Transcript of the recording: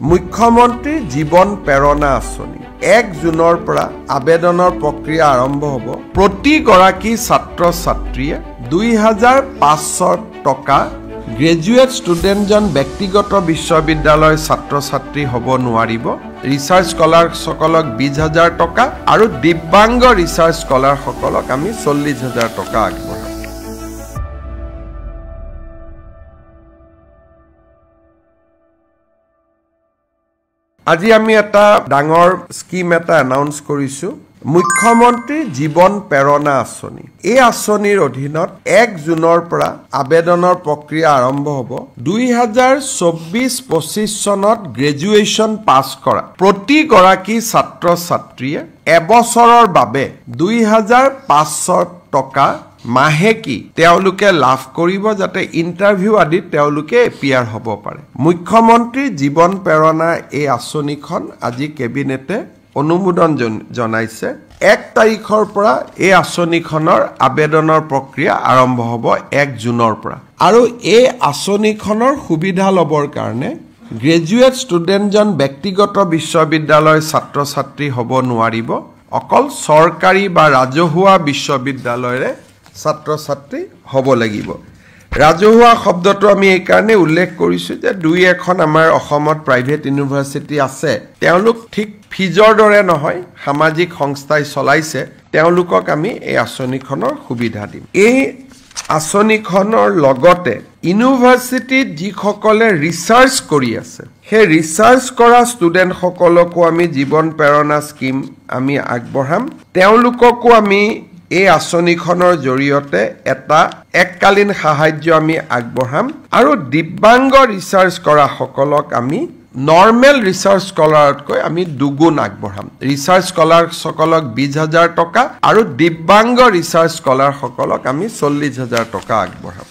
মুখ্যমন্ত্ৰী জীৱন প্ৰেৰণা আঁচনি 1 জুনৰ পৰা আবেদনৰ প্ৰক্ৰিয়া আৰম্ভ হ'ব। প্ৰতিগৰাকী ছাত্ৰ ছাত্ৰীয়ে 2500 টকা গ্ৰেজুৱেট ষ্টুডেণ্টজন ব্যক্তিগত বিশ্ববিদ্যালয়ৰ ছাত্ৰ ছাত্ৰী হ'ব নোৱাৰিব। ৰিচাৰ্চ স্কলাৰসকলক 20,000 টকা আৰু দিব্যাংগ ৰিচাৰ্চ স্কলাৰসকলক আমি 40,000 টকা আগবঢ়াম। আজি আমি এটা ডাঙৰ স্কিম এটা এনাউন্স কৰিছো, মুখ্যমন্ত্ৰী জীৱন প্ৰেৰণা আঁচনি। এই আঁচনিৰ অধীনত 1 জুনৰ পৰা আবেদনৰ প্ৰক্ৰিয়া আৰম্ভ হ'ব। 2024-25 চনত গ্ৰেজুৱেশ্যন পাছ কৰা প্ৰতিগৰাকী ছাত্ৰ ছাত্ৰীয়ে এবছৰৰ বাবে 2,500 টকা মাহেকী তেওঁলোকে লাভ কৰিব, যাতে ইণ্টাৰভিউ আদিত তেওঁলোকে এপিয়াৰ হ'ব পাৰে। মুখ্যমন্ত্ৰী জীৱন প্ৰেৰণা এই আঁচনিখন আজি কেবিনেটে অনুমোদন জনাইছে। 1 তাৰিখৰ পৰা এই আঁচনিখনৰ আবেদনৰ প্ৰক্ৰিয়া আৰম্ভ হ'ব 1 জুনৰ পৰা। আৰু এই আঁচনিখনৰ সুবিধা ল'বৰ কাৰণে গ্ৰেজুৱেট ষ্টুডেণ্টজন ব্যক্তিগত বিশ্ববিদ্যালয়ৰ ছাত্ৰ ছাত্ৰী হ'ব নোৱাৰিব, অকল চৰকাৰী বা ৰাজহুৱা বিশ্ববিদ্যালয়ৰে ছাত্ৰ ছাত্ৰী হ'ব লাগিব। ৰাজহুৱা শব্দটো আমি এই কাৰণে উল্লেখ কৰিছোঁ যে 2-1খন আমাৰ অসমত প্ৰাইভেট ইউনিভাৰ্চিটি আছে, তেওঁলোক ঠিক ফিজৰ দৰে নহয়, সামাজিক সংস্থাই চলাইছে, তেওঁলোকক আমি এই আঁচনিখনৰ সুবিধা দিম। এই আঁচনিখনৰ লগতে ইউনিভাৰ্চিটিত যিসকলে ৰিচাৰ্চ কৰি আছে, সেই ৰিচাৰ্চ কৰা ষ্টুডেণ্টসকলকো আমি জীৱন প্ৰেৰণা স্কিম আমি আগবঢ়াম। তেওঁলোককো আমি এই আঁচনিখনৰ জৰিয়তে এটা এককালীন সাহায্য আমি আগবঢ়াম আৰু দিব্যাংগ ৰিচাৰ্চ কৰা সকলক আমি নৰ্মেল ৰিচাৰ্চ স্কলাৰতকৈ আমি দুগুণ আগবঢ়াম। ৰিচাৰ্চ স্কলাৰসকলক 20,000 টকা আৰু দিব্যাংগ ৰিচাৰ্চ স্কলাৰসকলক আমি 40,000 টকা আগবঢ়াম।